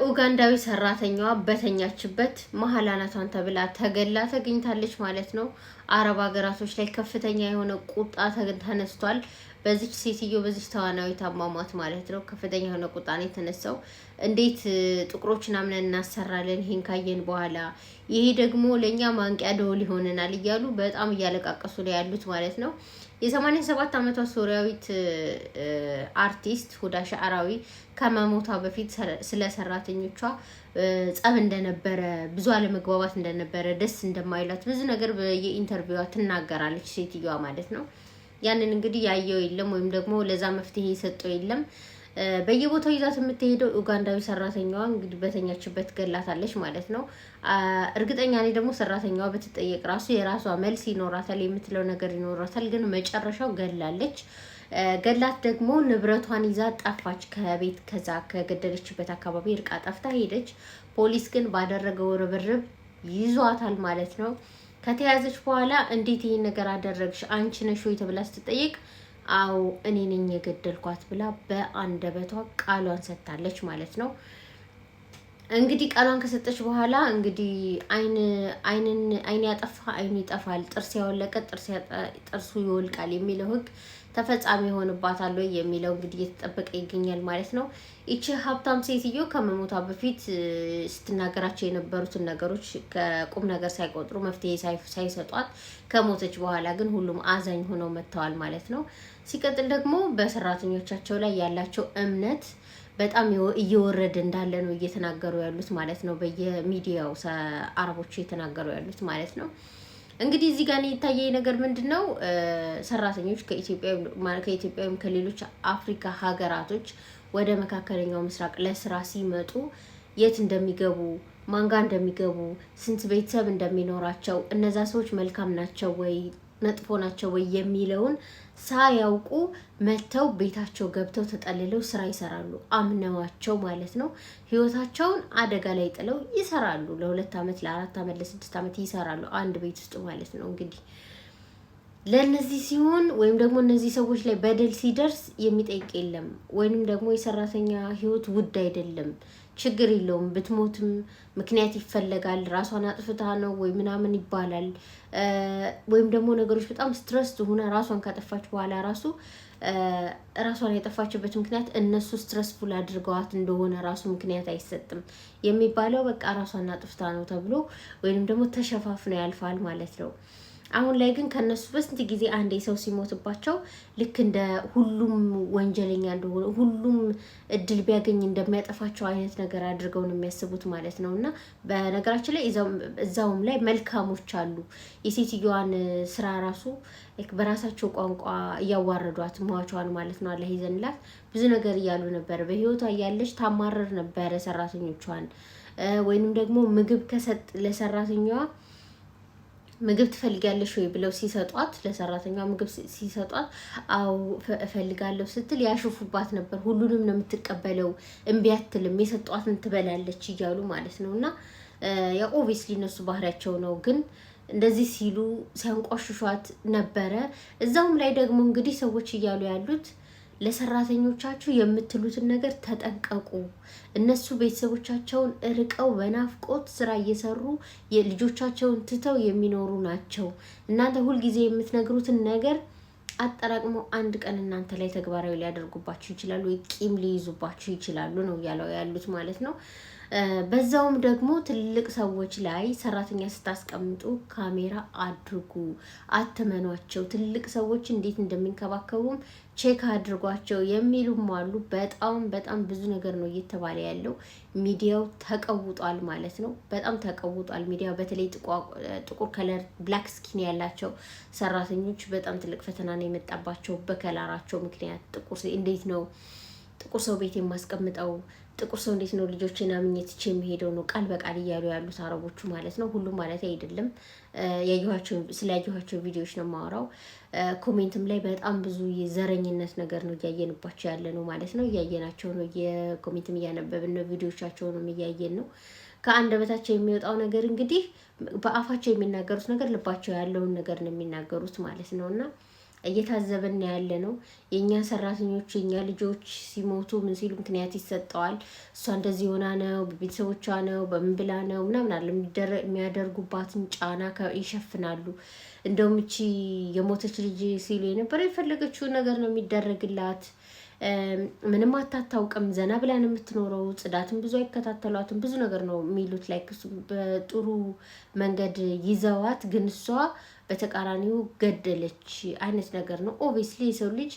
ኡጋንዳዊ ሰራተኛዋ በተኛችበት መሀል አናቷን ተብላ ተገላ ተገኝታለች ማለት ነው። አረብ ሀገራቶች ላይ ከፍተኛ የሆነ ቁጣ ተነስቷል። በዚች ሴትዮ በዚች ተዋናዊት አሟሟት ማለት ነው ከፍተኛ የሆነ ቁጣ ነው የተነሳው። እንዴት ጥቁሮችን አምነን እናሰራለን ይሄን ካየን በኋላ ይሄ ደግሞ ለኛ ማንቂያ ደወል ይሆነናል እያሉ በጣም እያለቃቀሱ ነው ያሉት ማለት ነው። የ87 ዓመቷ ሶሪያዊት አርቲስት ሁዳ ሻዕራዊ ከመሞቷ በፊት ስለ ሰራተኞቿ ጸብ እንደነበረ ብዙ አለመግባባት እንደነበረ ደስ እንደማይላት ብዙ ነገር በየኢንተርቪዋ ትናገራለች ሴትዮዋ ማለት ነው። ያንን እንግዲህ ያየው የለም ወይም ደግሞ ለዛ መፍትሄ የሰጠው የለም። በየቦታው ይዛት የምትሄደው ኡጋንዳዊ ሰራተኛዋ እንግዲህ በተኛችበት ገላታለች ማለት ነው። እርግጠኛ ነኝ ደግሞ ሰራተኛዋ በትጠየቅ ራሱ የራሷ መልስ ይኖራታል የምትለው ነገር ይኖራታል። ግን መጨረሻው ገላለች። ገላት ደግሞ ንብረቷን ይዛ ጠፋች ከቤት። ከዛ ከገደለችበት አካባቢ እርቃ ጠፍታ ሄደች። ፖሊስ ግን ባደረገው ርብርብ ይዟታል ማለት ነው። ከተያዘች በኋላ እንዴት ይሄን ነገር አደረግሽ አንቺ ነሽ ወይ ተብላ ስትጠየቅ አው እኔ ነኝ የገደልኳት ብላ በአንደበቷ ቃሏን ሰጥታለች ማለት ነው። እንግዲህ ቃሏን ከሰጠች በኋላ እንግዲህ አይን ያጠፋ አይኑ ይጠፋል፣ ጥርስ ያወለቀ ጥርሱ ይወልቃል የሚለው ሕግ ተፈጻሚ ይሆንባታል ወይ የሚለው እንግዲህ እየተጠበቀ ይገኛል ማለት ነው። ይቺ ሀብታም ሴትዮ ከመሞቷ በፊት ስትናገራቸው የነበሩትን ነገሮች ከቁም ነገር ሳይቆጥሩ መፍትሄ ሳይሰጧት ከሞተች በኋላ ግን ሁሉም አዛኝ ሆነው መጥተዋል ማለት ነው። ሲቀጥል ደግሞ በሰራተኞቻቸው ላይ ያላቸው እምነት በጣም እየወረደ እንዳለ ነው እየተናገሩ ያሉት ማለት ነው። በየሚዲያው አረቦቹ እየተናገሩ ያሉት ማለት ነው። እንግዲህ እዚህ ጋር የታየኝ ነገር ምንድነው? ሰራተኞች ከኢትዮጵያም ከሌሎች አፍሪካ ሀገራቶች ወደ መካከለኛው ምስራቅ ለስራ ሲመጡ የት እንደሚገቡ፣ ማንጋ እንደሚገቡ፣ ስንት ቤተሰብ እንደሚኖራቸው፣ እነዛ ሰዎች መልካም ናቸው ወይ መጥፎ ናቸው ወይ የሚለውን ሳያውቁ መተው ቤታቸው ገብተው ተጠልለው ስራ ይሰራሉ። አምነዋቸው ማለት ነው። ህይወታቸውን አደጋ ላይ ጥለው ይሰራሉ። ለ2 ዓመት፣ ለ4 ዓመት፣ ለ6 ዓመት ይሰራሉ አንድ ቤት ውስጥ ማለት ነው። እንግዲህ ለነዚህ ሲሆን ወይም ደግሞ እነዚህ ሰዎች ላይ በደል ሲደርስ የሚጠይቅ የለም። ወይንም ደግሞ የሰራተኛ ህይወት ውድ አይደለም፣ ችግር የለውም፣ ብትሞትም ምክንያት ይፈለጋል፣ ራሷን አጥፍታ ነው ወይ ምናምን ይባላል። ወይም ደግሞ ነገሮች በጣም ስትረስ ሆነ ራሷን ካጠፋች በኋላ ራሷን ያጠፋችበት ምክንያት እነሱ ስትረስፉል አድርገዋት እንደሆነ ራሱ ምክንያት አይሰጥም የሚባለው። በቃ ራሷን አጥፍታ ነው ተብሎ ወይንም ደግሞ ተሸፋፍኖ ያልፋል ማለት ነው። አሁን ላይ ግን ከነሱ በስንት ጊዜ አንዴ ሰው ሲሞትባቸው ልክ እንደ ሁሉም ወንጀለኛ እንደሆነ ሁሉም እድል ቢያገኝ እንደሚያጠፋቸው አይነት ነገር አድርገው ነው የሚያስቡት ማለት ነው። እና በነገራችን ላይ እዛውም ላይ መልካሞች አሉ። የሴትዮዋን ስራ ራሱ በራሳቸው ቋንቋ እያዋረዷት ሟቿን ማለት ነው። አላህ ይዘንላት ብዙ ነገር እያሉ ነበር። በህይወቷ እያለች ታማረር ነበረ ሰራተኞቿን። ወይንም ደግሞ ምግብ ለሰራተኛዋ ምግብ ትፈልጋለሽ ወይ ብለው ሲሰጧት ለሰራተኛዋ ምግብ ሲሰጧት አው እፈልጋለሁ ስትል ያሽፉባት ነበር። ሁሉንም ነው የምትቀበለው፣ እምቢ አትልም፣ የሰጧትን ትበላለች እያሉ ማለት ነውና ያ ኦብቪስሊ እነሱ ባህሪያቸው ነው። ግን እንደዚህ ሲሉ ሲያንቋሽሿት ነበረ። እዛውም ላይ ደግሞ እንግዲህ ሰዎች እያሉ ያሉት ለሰራተኞቻችሁ የምትሉትን ነገር ተጠንቀቁ። እነሱ ቤተሰቦቻቸውን ርቀው በናፍቆት ስራ እየሰሩ የልጆቻቸውን ትተው የሚኖሩ ናቸው። እናንተ ሁልጊዜ የምትነግሩትን ነገር አጠራቅመው አንድ ቀን እናንተ ላይ ተግባራዊ ሊያደርጉባችሁ ይችላሉ፣ ቂም ሊይዙባችሁ ይችላሉ ነው ያሉት ማለት ነው። በዛውም ደግሞ ትልቅ ሰዎች ላይ ሰራተኛ ስታስቀምጡ ካሜራ አድርጉ፣ አትመኗቸው። ትልቅ ሰዎች እንዴት እንደሚንከባከቡም ቼክ አድርጓቸው የሚሉም አሉ። በጣም ብዙ ነገር ነው እየተባለ ያለው። ሚዲያው ተቀውጧል ማለት ነው። በጣም ተቀውጧል ሚዲያው። በተለይ ጥቁር ከለር ብላክ ስኪን ያላቸው ሰራተኞች በጣም ትልቅ ፈተና ነው የመጣባቸው በከለራቸው ምክንያት። እንዴት ነው ጥቁር ሰው ቤት የማስቀምጠው? ጥቁር ሰው እንዴት ነው ልጆችን አምኜ ትቼ የሚሄደው ነው ቃል በቃል እያሉ ያሉት አረቦቹ ማለት ነው። ሁሉም ማለት አይደለም። ስላየኋቸው ቪዲዮዎች ነው የማወራው። ኮሜንትም ላይ በጣም ብዙ የዘረኝነት ነገር ነው እያየንባቸው ያለ ነው ማለት ነው። እያየናቸው ነው፣ የኮሜንትም እያነበብን ነው፣ ቪዲዮቻቸውንም እያየን ነው። ከአንደበታቸው የሚወጣው ነገር እንግዲህ በአፋቸው የሚናገሩት ነገር ልባቸው ያለውን ነገር ነው የሚናገሩት ማለት ነውና እየታዘብን ያለ ነው። የኛ ሰራተኞች የኛ ልጆች ሲሞቱ ምን ሲሉ ምክንያት ይሰጠዋል። እሷ እንደዚህ ሆና ነው፣ በቤተሰቦቿ ነው፣ በምን ብላ ነው ምናምን አለ የሚያደርጉባትን ጫና ይሸፍናሉ። እንደውም እቺ የሞተች ልጅ ሲሉ የነበረ የፈለገችውን ነገር ነው የሚደረግላት። ምንም አታታውቅም፣ ዘና ብላ ነው የምትኖረው። ጽዳትን ብዙ አይከታተሏትም፣ ብዙ ነገር ነው የሚሉት። ላይ በጥሩ መንገድ ይዘዋት፣ ግን እሷ በተቃራኒው ገደለች አይነት ነገር ነው። ኦብቪስሊ የሰው ልጅ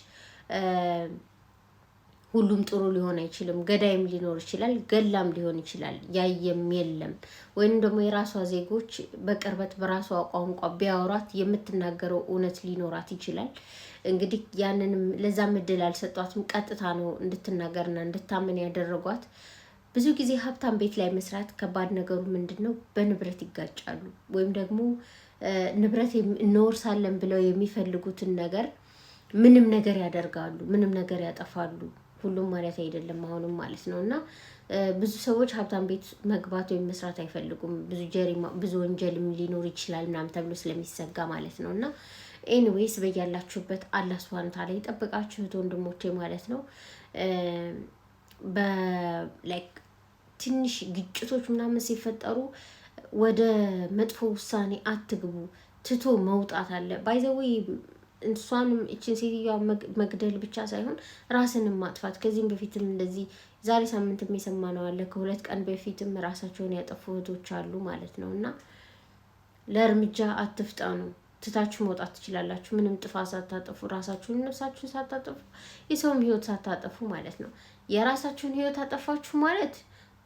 ሁሉም ጥሩ ሊሆን አይችልም። ገዳይም ሊኖር ይችላል፣ ገላም ሊሆን ይችላል። ያየም የለም። ወይም ደግሞ የራሷ ዜጎች በቅርበት በራሷ ቋንቋ ቢያወራት የምትናገረው እውነት ሊኖራት ይችላል። እንግዲህ ያንንም ለዛም እድል አልሰጧትም። ቀጥታ ነው እንድትናገርና እንድታምን ያደረጓት። ብዙ ጊዜ ሀብታም ቤት ላይ መስራት ከባድ ነገሩ ምንድን ነው? በንብረት ይጋጫሉ። ወይም ደግሞ ንብረት እንወርሳለን ብለው የሚፈልጉትን ነገር ምንም ነገር ያደርጋሉ፣ ምንም ነገር ያጠፋሉ። ሁሉም ማለት አይደለም አሁንም ማለት ነው። እና ብዙ ሰዎች ሀብታም ቤት መግባት ወይም መስራት አይፈልጉም። ብዙ ወንጀልም ሊኖር ይችላል ምናምን ተብሎ ስለሚሰጋ ማለት ነው። እና ኤኒዌይስ በያላችሁበት አላህ ሱብሃነሁ ወተዓላ ይጠብቃችሁ እህት ወንድሞቼ ማለት ነው። በላይክ ትንሽ ግጭቶች ምናምን ሲፈጠሩ ወደ መጥፎ ውሳኔ አትግቡ። ትቶ መውጣት አለ ባይዘዌ እሷንም እችን ሴትዮዋ መግደል ብቻ ሳይሆን ራስንም ማጥፋት። ከዚህም በፊትም እንደዚህ ዛሬ ሳምንትም የሰማነው አለ። ከ2 ቀን በፊትም ራሳቸውን ያጠፉ እህቶች አሉ ማለት ነው። እና ለእርምጃ አትፍጠኑ። ትታችሁ መውጣት ትችላላችሁ። ምንም ጥፋት ሳታጠፉ፣ ራሳችሁን ነፍሳችሁን ሳታጠፉ፣ የሰውም ህይወት ሳታጠፉ ማለት ነው። የራሳችሁን ህይወት አጠፋችሁ ማለት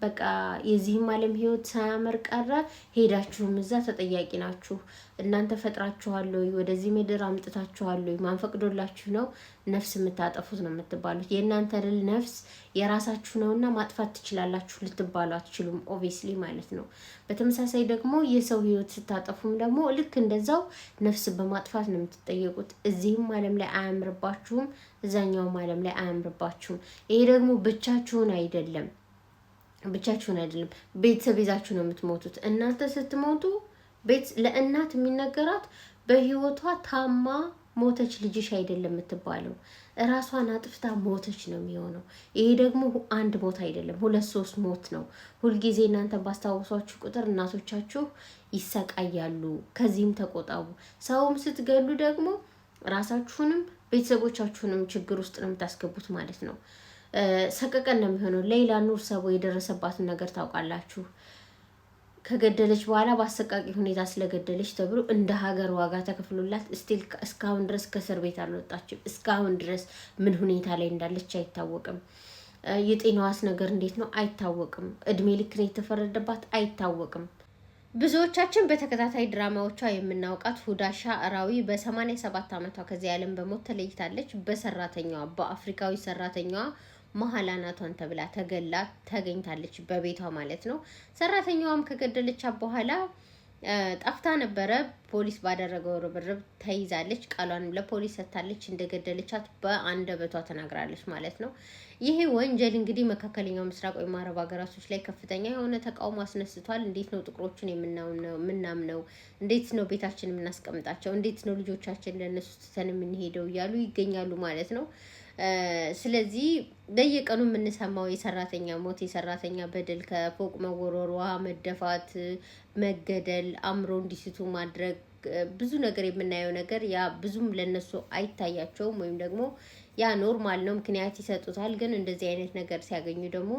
በቃ የዚህም ዓለም ህይወት ሳያምር ቀረ። ሄዳችሁም እዛ ተጠያቂ ናችሁ። እናንተ ፈጥራችኋለሁ፣ ወደዚህ ምድር አምጥታችኋለሁ። ማን ፈቅዶላችሁ ነው ነፍስ የምታጠፉት ነው የምትባሉት። የእናንተ ልል ነፍስ የራሳችሁ ነውና ማጥፋት ትችላላችሁ ልትባሉ አትችሉም። ኦብቪስሊ ማለት ነው። በተመሳሳይ ደግሞ የሰው ህይወት ስታጠፉም ደግሞ ልክ እንደዛው ነፍስ በማጥፋት ነው የምትጠየቁት። እዚህም ዓለም ላይ አያምርባችሁም፣ እዛኛውም ዓለም ላይ አያምርባችሁም። ይሄ ደግሞ ብቻችሁን አይደለም ቤተሰብ ይዛችሁ ነው የምትሞቱት። እናንተ ስትሞቱ ለእናት የሚነገራት በህይወቷ ታማ ሞተች ልጅሽ አይደለም የምትባለው፣ እራሷን አጥፍታ ሞተች ነው የሚሆነው። ይሄ ደግሞ አንድ ሞት አይደለም 2-3 ሞት ነው። ሁልጊዜ እናንተ ባስታወሷችሁ ቁጥር እናቶቻችሁ ይሰቃያሉ። ከዚህም ተቆጣቡ። ሰውም ስትገሉ ደግሞ ራሳችሁንም ቤተሰቦቻችሁንም ችግር ውስጥ ነው የምታስገቡት ማለት ነው። ሰቀቀን ነው የሚሆነው። ሌላ ኑር ሰቦ የደረሰባትን ነገር ታውቃላችሁ። ከገደለች በኋላ በአሰቃቂ ሁኔታ ስለገደለች ተብሎ እንደ ሀገር ዋጋ ተከፍሎላት ስቲል እስካሁን ድረስ ከእስር ቤት አልወጣችም። እስካሁን ድረስ ምን ሁኔታ ላይ እንዳለች አይታወቅም። የጤናዋስ ነገር እንዴት ነው አይታወቅም። እድሜ ልክ ነው የተፈረደባት አይታወቅም። ብዙዎቻችን በተከታታይ ድራማዎቿ የምናውቃት ሁዳ ሻዕራዊ በ87 ዓመቷ ከዚህ ዓለም በሞት ተለይታለች። በሰራተኛዋ በአፍሪካዊ ሰራተኛዋ መሀላናቷን ተብላ ተገላ ተገኝታለች በቤቷ ማለት ነው። ሰራተኛዋም ከገደለቻት በኋላ ጠፍታ ነበረ። ፖሊስ ባደረገው ርብርብ ተይዛለች። ቃሏንም ለፖሊስ ሰጥታለች። እንደገደለቻት በአንደበቷ ተናግራለች ማለት ነው። ይሄ ወንጀል እንግዲህ መካከለኛው ምስራቅ ወይም አረብ ሀገራቶች ላይ ከፍተኛ የሆነ ተቃውሞ አስነስቷል። እንዴት ነው ጥቁሮችን የምናምነው? እንዴት ነው ቤታችን የምናስቀምጣቸው? እንዴት ነው ልጆቻችን ለእነሱ ትተን የምንሄደው? እያሉ ይገኛሉ ማለት ነው። ስለዚህ በየቀኑ የምንሰማው የሰራተኛ ሞት፣ የሰራተኛ በደል፣ ከፎቅ መወረሯ፣ መደፋት፣ መገደል፣ አእምሮ እንዲስቱ ማድረግ፣ ብዙ ነገር የምናየው ነገር ያ ብዙም ለነሱ አይታያቸውም፣ ወይም ደግሞ ያ ኖርማል ነው፣ ምክንያት ይሰጡታል። ግን እንደዚህ አይነት ነገር ሲያገኙ ደግሞ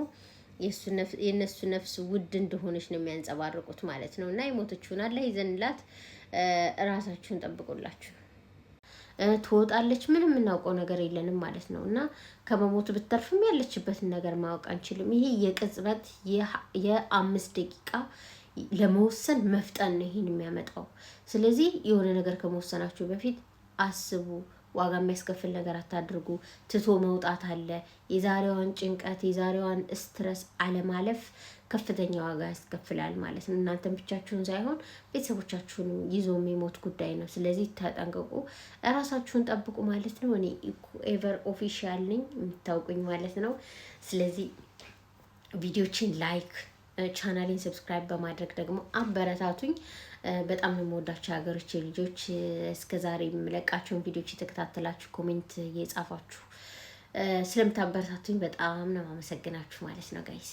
የነሱ ነፍስ ውድ እንደሆነች ነው የሚያንጸባርቁት ማለት ነው። እና የሞተችውን አላህ ይዘንላት። ራሳችሁን ጠብቁላችሁ። ትወጣለች። ምንም የምናውቀው ነገር የለንም ማለት ነው። እና ከመሞቱ ብትተርፍም ያለችበትን ነገር ማወቅ አንችልም። ይሄ የቅጽበት የ5 ደቂቃ ለመወሰን መፍጠን ነው ይሄን የሚያመጣው። ስለዚህ የሆነ ነገር ከመወሰናችሁ በፊት አስቡ። ዋጋ የሚያስከፍል ነገር አታድርጉ። ትቶ መውጣት አለ። የዛሬዋን ጭንቀት የዛሬዋን ስትረስ አለማለፍ ከፍተኛ ዋጋ ያስከፍላል ማለት ነው። እናንተም ብቻችሁን ሳይሆን ቤተሰቦቻችሁን ይዞ የሚሞት ጉዳይ ነው። ስለዚህ ተጠንቀቁ፣ እራሳችሁን ጠብቁ ማለት ነው። እኔ ኤቨር ኦፊሻል ነኝ የምታውቁኝ ማለት ነው። ስለዚህ ቪዲዮችን ላይክ ቻናሌን ሰብስክራይብ በማድረግ ደግሞ አበረታቱኝ። በጣም ነው የምወዳቸው የሀገሮች ልጆች። እስከዛሬ የምለቃቸውን ቪዲዮዎች የተከታተላችሁ ኮሜንት እየጻፋችሁ ስለምታበረታቱኝ በጣም ነው አመሰግናችሁ ማለት ነው ጋይስ።